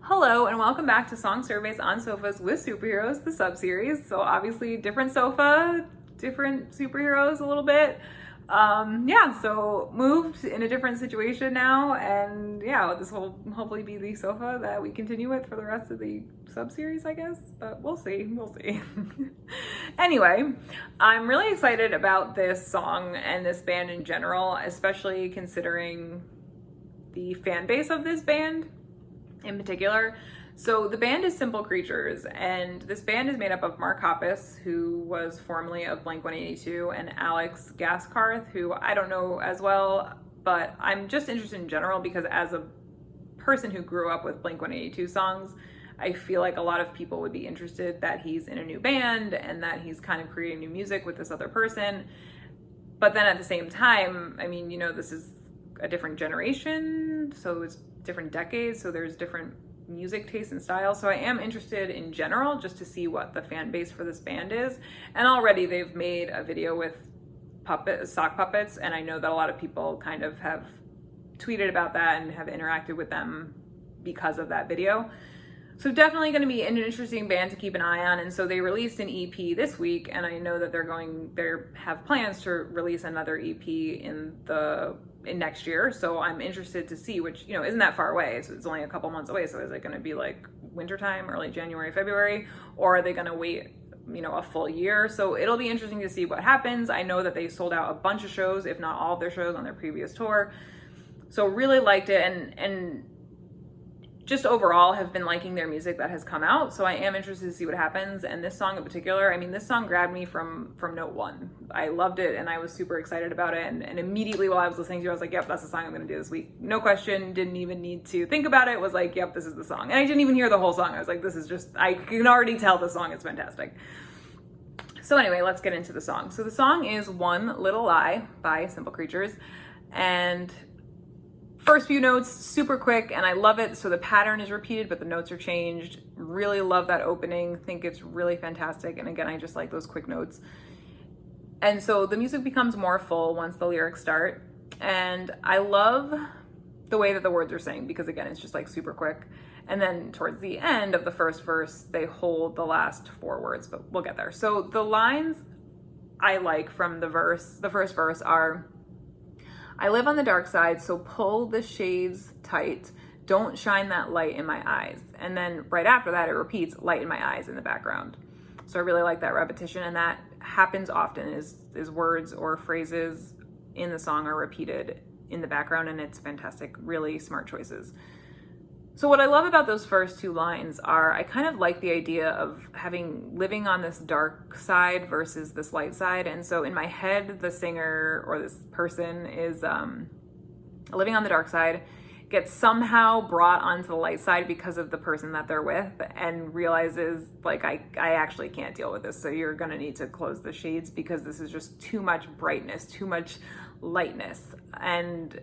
Hello and welcome back to Song Surveys on Sofas with Superheroes, the sub-series. So obviously different sofa, different superheroes a little bit. So moved in a different situation now, and yeah, this will hopefully be the sofa that we continue with for the rest of the sub-series, I guess, but we'll see. Anyway, I'm really excited about this song and this band in general, especially considering the fan base of this band in particular. So the band is Simple Creatures, and this band is made up of Mark Hoppus, who was formerly of Blink-182, and Alex Gaskarth, who I don't know as well, but I'm just interested in general because as a person who grew up with Blink-182 songs, I feel like a lot of people would be interested that he's in a new band and that he's kind of creating new music with this other person. But then at the same time, I mean, this is a different generation, so it's different decades, so there's different music tastes and styles. So I am interested in general just to see what the fan base for this band is. And already they've made a video with sock puppets, and I know that a lot of people kind of have tweeted about that and have interacted with them because of that video. So definitely going to be an interesting band to keep an eye on. And so they released an EP this week, and I know that they have plans to release another EP in next year. So I'm interested to see, which, isn't that far away. So it's only a couple months away. So is it going to be like wintertime, early January, February, or are they going to wait, a full year? So it'll be interesting to see what happens. I know that they sold out a bunch of shows, if not all of their shows on their previous tour. So really liked it, and just overall have been liking their music that has come out. So I am interested to see what happens. And this song in particular, this song grabbed me from note one. I loved it and I was super excited about it. And immediately while I was listening to it, I was like, yep, that's the song I'm gonna do this week. No question, didn't even need to think about it. Was like, yep, this is the song. And I didn't even hear the whole song. I was like, I can already tell the song is fantastic. So anyway, let's get into the song. So the song is One Little Lie by Simple Creatures. And first few notes, super quick, and I love it. So the pattern is repeated, but the notes are changed. Really love that opening. Think it's really fantastic. And again, I just like those quick notes. And so the music becomes more full once the lyrics start. And I love the way that the words are sang because again, it's just like super quick. And then towards the end of the first verse, they hold the last four words, but we'll get there. So the lines I like from the first verse are, I live on the dark side, so pull the shades tight. Don't shine that light in my eyes. And then right after that, it repeats light in my eyes in the background. So I really like that repetition, and that happens often is words or phrases in the song are repeated in the background, and it's fantastic. Really smart choices. So what I love about those first two lines are I kind of like the idea of living on this dark side versus this light side. And so in my head, the singer or this person is living on the dark side, gets somehow brought onto the light side because of the person that they're with, and realizes like, I actually can't deal with this. So you're gonna need to close the shades because this is just too much brightness, too much lightness. And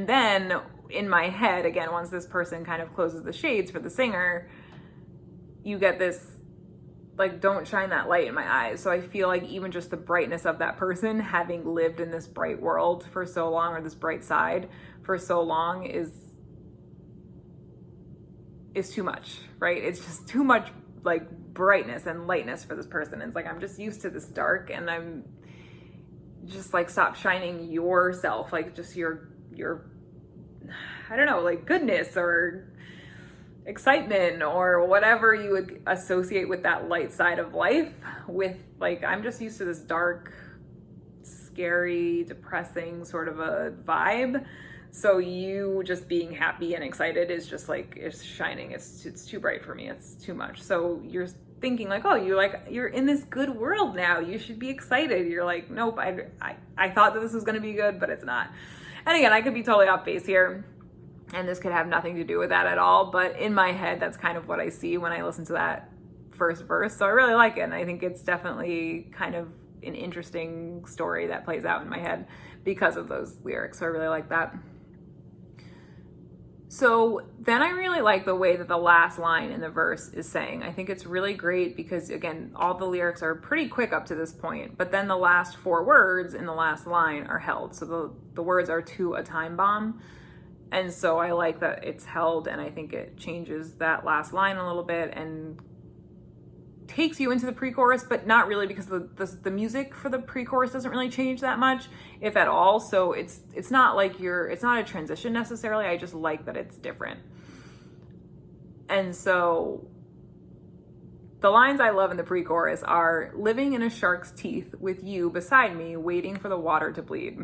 then in my head, again, once this person kind of closes the shades for the singer, you get this, like, don't shine that light in my eyes. So I feel like even just the brightness of that person having lived in this bright world for so long, or this bright side for so long, is too much, right? It's just too much like brightness and lightness for this person. It's like, I'm just used to this dark, and I'm just like, stop shining yourself, like just your I don't know, like goodness or excitement or whatever you would associate with that light side of life with, like, I'm just used to this dark, scary, depressing sort of a vibe. So you just being happy and excited is just like, it's shining. It's too bright for me. It's too much. So you're thinking like, oh, you're in this good world now. You should be excited. You're like, nope, I thought that this was going to be good, but it's not. And again, I could be totally off base here, and this could have nothing to do with that at all, but in my head, that's kind of what I see when I listen to that first verse. So I really like it, and I think it's definitely kind of an interesting story that plays out in my head because of those lyrics. So I really like that. So then I really like the way that the last line in the verse is saying. I think it's really great because, again, all the lyrics are pretty quick up to this point, but then the last four words in the last line are held. So the words are to a time bomb. And so I like that it's held, and I think it changes that last line a little bit and takes you into the pre-chorus, but not really, because the music for the pre-chorus doesn't really change that much, if at all. So it's not like it's not a transition necessarily. I just like that it's different. And so the lines I love in the pre-chorus are, living in a shark's teeth with you beside me, waiting for the water to bleed.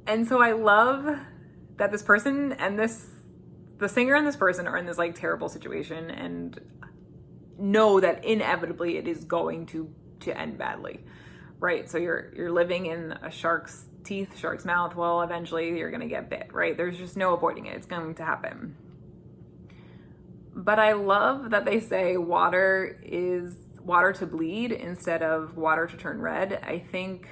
And so I love that this person and the singer and this person are in this like terrible situation and know that inevitably it is going to end badly, right? So you're living in a shark's teeth, shark's mouth. Well, eventually you're going to get bit, right? There's just no avoiding it. It's going to happen. But I love that they say water is water to bleed instead of water to turn red. I think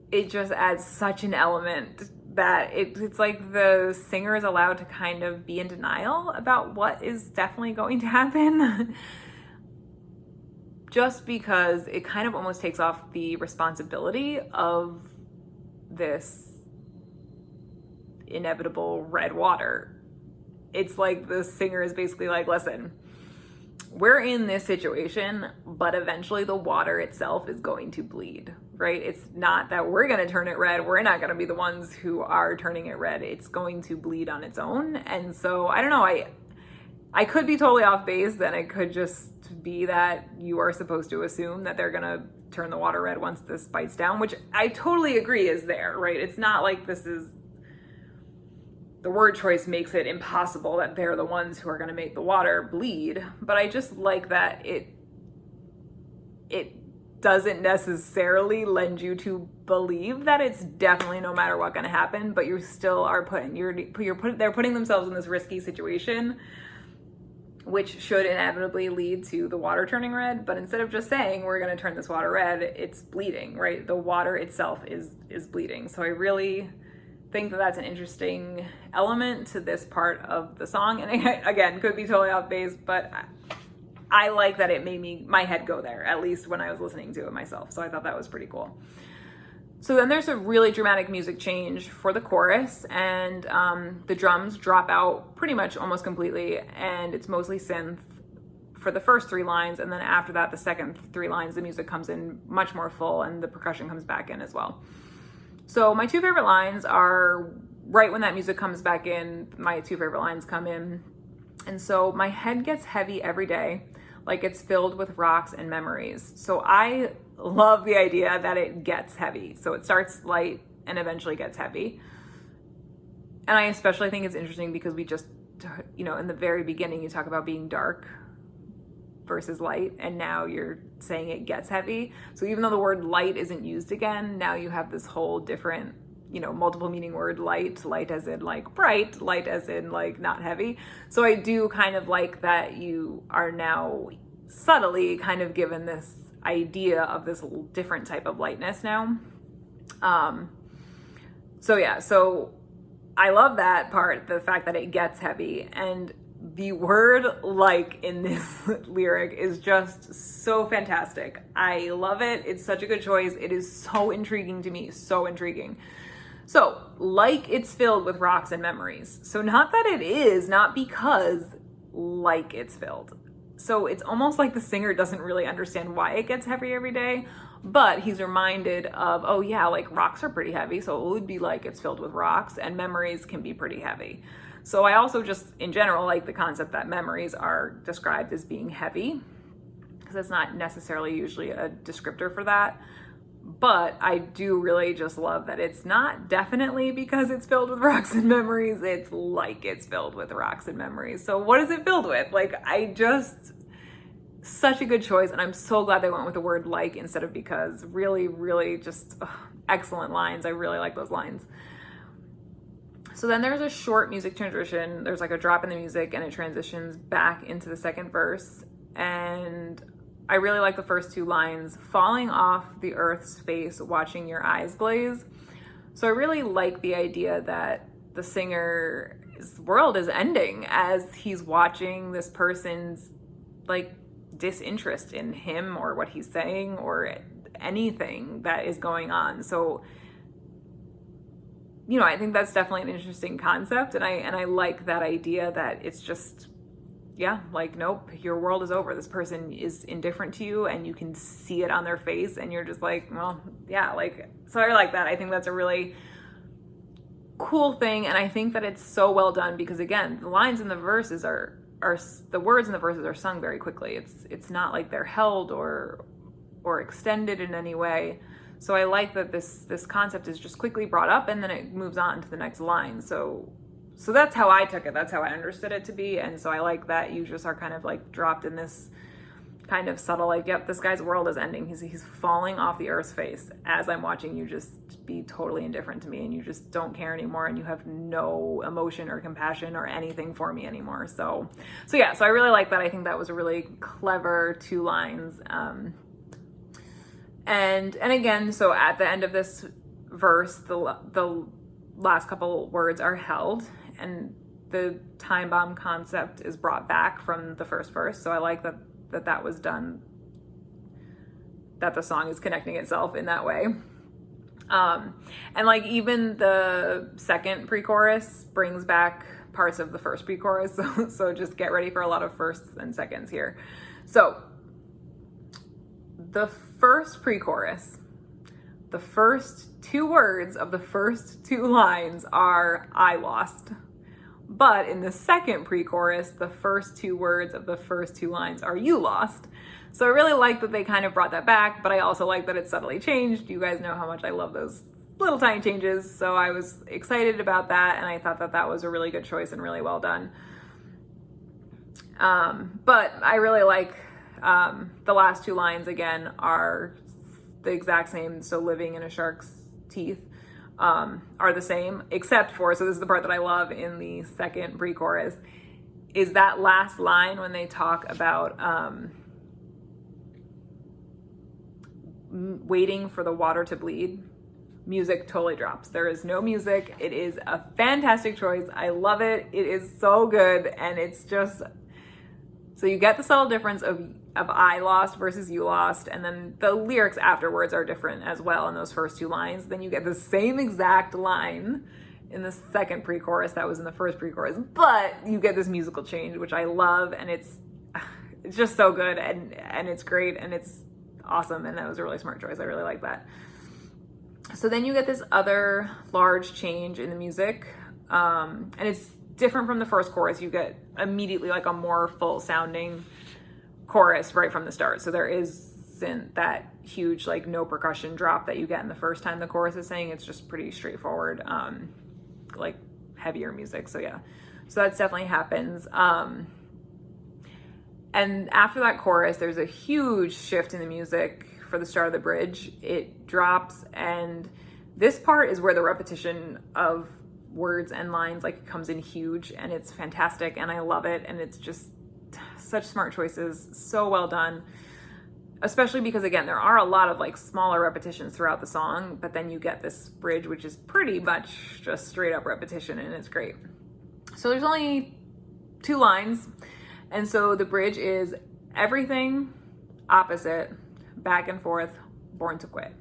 it just adds such an element that it's like the singer is allowed to kind of be in denial about what is definitely going to happen. Just because it kind of almost takes off the responsibility of this inevitable red water. It's like the singer is basically like, listen, we're in this situation, but eventually the water itself is going to bleed, right? It's not that we're going to turn it red. We're not going to be the ones who are turning it red. It's going to bleed on its own. And so I don't know, I could be totally off base. Then it could just be that you are supposed to assume that they're going to turn the water red once this bites down, which I totally agree is there, right? It's not like this is, the word choice makes it impossible that they're the ones who are going to make the water bleed. But I just like that it doesn't necessarily lend you to believe that it's definitely no matter what going to happen, but you still are they're putting themselves in this risky situation, which should inevitably lead to the water turning red. But instead of just saying we're going to turn this water red, it's bleeding, right? The water itself is bleeding. So I really think that that's an interesting element to this part of the song. And again, could be totally off base, but I like that it made my head go there, at least when I was listening to it myself. So I thought that was pretty cool. So then there's a really dramatic music change for the chorus, and the drums drop out pretty much almost completely, and it's mostly synth for the first 3 lines. And then after that, the second 3 lines, the music comes in much more full and the percussion comes back in as well. So my 2 favorite lines are right when that music comes back in, my 2 favorite lines come in. And so, my head gets heavy every day, like it's filled with rocks and memories. So I love the idea that it gets heavy. So it starts light and eventually gets heavy. And I especially think it's interesting because we just, in the very beginning, you talk about being dark versus light, and now you're saying it gets heavy. So even though the word light isn't used again, now you have this whole different, multiple meaning word, light as in like bright, light as in like not heavy. So I do kind of like that you are now subtly kind of given this idea of this different type of lightness now. So I love that part, the fact that it gets heavy. And the word like in this lyric is just so fantastic. I love it. It's such a good choice. It is so intriguing to me. So intriguing. So, like it's filled with rocks and memories. So not that it is, not because like it's filled. So it's almost like the singer doesn't really understand why it gets heavy every day, but he's reminded of, oh yeah, like rocks are pretty heavy. So it would be like it's filled with rocks, and memories can be pretty heavy. So I also just, in general, like the concept that memories are described as being heavy, because it's not necessarily usually a descriptor for that. But I do really just love that it's not definitely because it's filled with rocks and memories. It's like it's filled with rocks and memories. So what is it filled with? Such a good choice. And I'm so glad they went with the word like instead of because. Really, really just excellent lines. I really like those lines. So then there's a short music transition. There's like a drop in the music and it transitions back into the second verse. And I really like the first 2 lines, falling off the earth's face, watching your eyes glaze. So I really like the idea that the singer's world is ending as he's watching this person's like disinterest in him or what he's saying or anything that is going on. So you know, I think that's definitely an interesting concept, and I like that idea that it's just, yeah, like, nope, your world is over. This person is indifferent to you, and you can see it on their face, and you're just like, well, yeah, like, so I like that. I think that's a really cool thing, and I think that it's so well done because, again, the lines in the verses are the words in the verses are sung very quickly. It's not like they're held or extended in any way. So I like that this concept is just quickly brought up and then it moves on to the next line. So that's how I took it. That's how I understood it to be. And so I like that you just are kind of like dropped in this kind of subtle, like, yep, this guy's world is ending. He's falling off the earth's face as I'm watching you just be totally indifferent to me, and you just don't care anymore, and you have no emotion or compassion or anything for me anymore. So yeah, so I really like that. I think that was a really clever 2 lines. And again, so at the end of this verse, the last couple words are held, and the time bomb concept is brought back from the first verse. So I like that was done, that the song is connecting itself in that way. And like even the second pre-chorus brings back parts of the first pre-chorus. So just get ready for a lot of firsts and seconds here. So the first pre-chorus, the first 2 words of the first 2 lines are "I lost." But in the second pre-chorus, the first 2 words of the first 2 lines are "you lost." So I really like that they kind of brought that back, but I also like that it's subtly changed. You guys know how much I love those little tiny changes. So I was excited about that, and I thought that was a really good choice and really well done. But I really like the last 2 lines, again, are the exact same. So living in a shark's teeth are the same, except for, so this is the part that I love in the second pre-chorus, is that last line when they talk about waiting for the water to bleed. Music totally drops. There is no music. It is a fantastic choice. I love it. It is so good, and it's just, so you get the subtle difference of "I lost" versus "you lost," and then the lyrics afterwards are different as well in those first 2 lines. Then you get the same exact line in the second pre-chorus that was in the first pre-chorus, but you get this musical change, which I love, and it's just so good, and it's great, and it's awesome, and that was a really smart choice. I really like that. So then you get this other large change in the music, and it's different from the first chorus. You get immediately like a more full sounding chorus right from the start. So there isn't that huge like no percussion drop that you get in the first time the chorus is saying. It's just pretty straightforward, like heavier music. So yeah, so that's definitely happens. And after that chorus, there's a huge shift in the music for the start of the bridge. It drops, and this part is where the repetition of words and lines like comes in huge, and it's fantastic, and I love it, and it's just such smart choices, so well done, especially because, again, there are a lot of like smaller repetitions throughout the song, but then you get this bridge which is pretty much just straight up repetition, and it's great. So there's only 2 lines, and so the bridge is everything, opposite, back and forth, born to quit.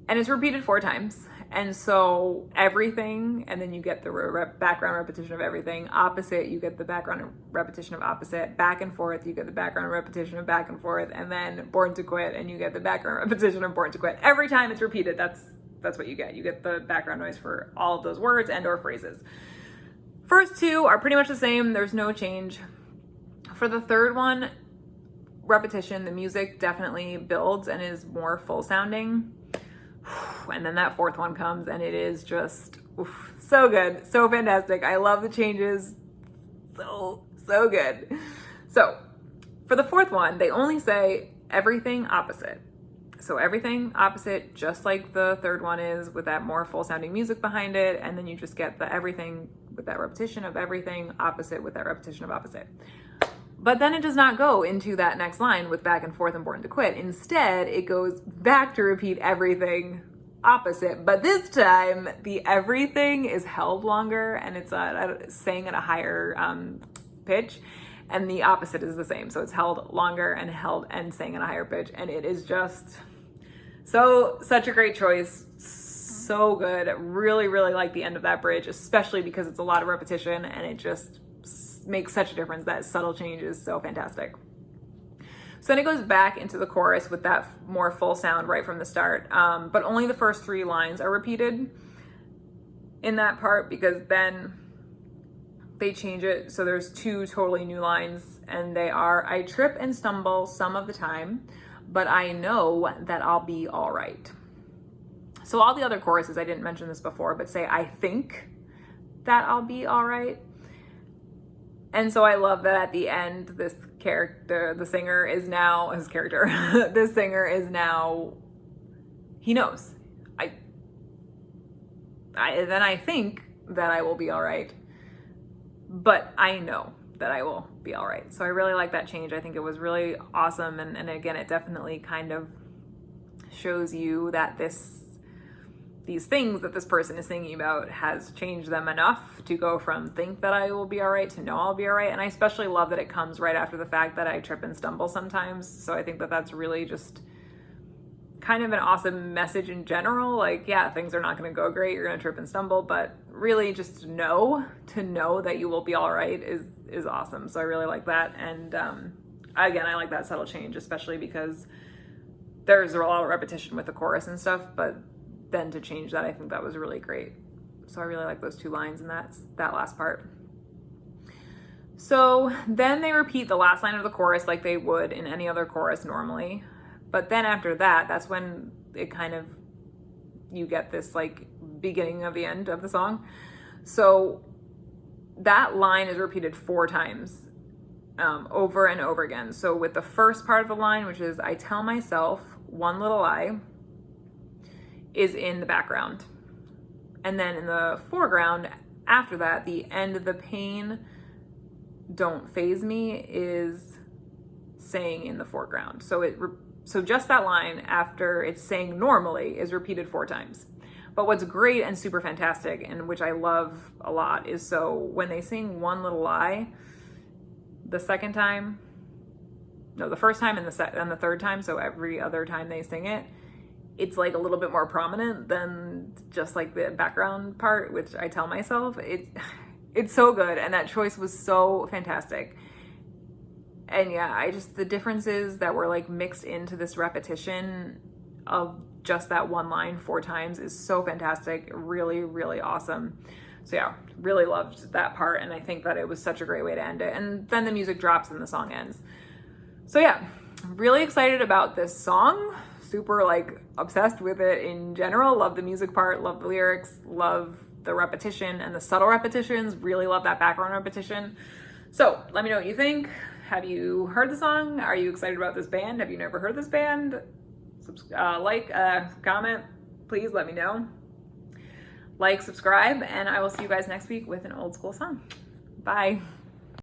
And it's repeated 4 times. And so everything, and then you get the background repetition of everything. Opposite, you get the background repetition of opposite. Back and forth, you get the background repetition of back and forth. And then born to quit, and you get the background repetition of born to quit. Every time it's repeated, that's what you get. You get the background noise for all of those words and or phrases. First 2 are pretty much the same. There's no change. For the third one, repetition, the music definitely builds and is more full sounding. And then that 4th one comes, and it is just so good, so fantastic. I love the changes, so good. So for the 4th one, they only say everything opposite. So everything opposite, just like the 3rd one is, with that more full sounding music behind it, and then you just get the everything with that repetition of everything, opposite with that repetition of opposite. But then it does not go into that next line with back and forth and born to quit. Instead, it goes back to repeat everything opposite. But this time, the everything is held longer, and it's saying at a higher pitch. And the opposite is the same. So it's held longer and saying at a higher pitch. And it is just such a great choice. so good. Really, really like the end of that bridge, especially because it's a lot of repetition and it just makes such a difference. That subtle change is so fantastic. So then it goes back into the chorus with that more full sound right from the start, but only the first 3 lines are repeated in that part, because then they change it. So there's 2 totally new lines, and they are, I trip and stumble some of the time, but I know that I'll be all right. So all the other choruses, I didn't mention this before, but say, I think that I'll be all right. And so I love that at the end, this character, the singer is now, his character, the singer is now, he knows. Then I think that I will be all right, but I know that I will be all right. So I really like that change. I think it was really awesome. And again, it definitely kind of shows you that these things that this person is singing about has changed them enough to go from think that I will be all right to know I'll be all right. And I especially love that it comes right after the fact that I trip and stumble sometimes. So I think that that's really just kind of an awesome message in general. Like, yeah, things are not going to go great. You're going to trip and stumble, but really just to know that you will be all right is awesome. So I really like that. And again, I like that subtle change, especially because there's a lot of repetition with the chorus and stuff, but then to change that, I think that was really great. So I really like those 2 lines and that last part. So then they repeat the last line of the chorus like they would in any other chorus normally. But then after that, that's when it kind of, you get this like beginning of the end of the song. So that line is repeated 4 times over and over again. So with the first part of the line, which is, I tell myself one little lie, is in the background. And then in the foreground, after that, the end of the pain don't faze me is saying in the foreground. So just that line after it's saying normally is repeated 4 times. But what's great and super fantastic, and which I love a lot, is so when they sing one little lie, the first time and the third time, so every other time they sing it, it's like a little bit more prominent than just like the background part, which I tell myself. It's so good, and that choice was so fantastic. And yeah, the differences that were like mixed into this repetition of just that one line 4 times is so fantastic. Really, really awesome. So yeah, really loved that part, and I think that it was such a great way to end it. And then the music drops and the song ends. So yeah, really excited about this song. Super like obsessed with it in general. Love the music part, love the lyrics, love the repetition and the subtle repetitions. Really love that background repetition. So let me know what you think. Have you heard the song? Are you excited about this band? Have you never heard this band? Comment, please let me know. Like, subscribe, and I will see you guys next week with an old school song. Bye.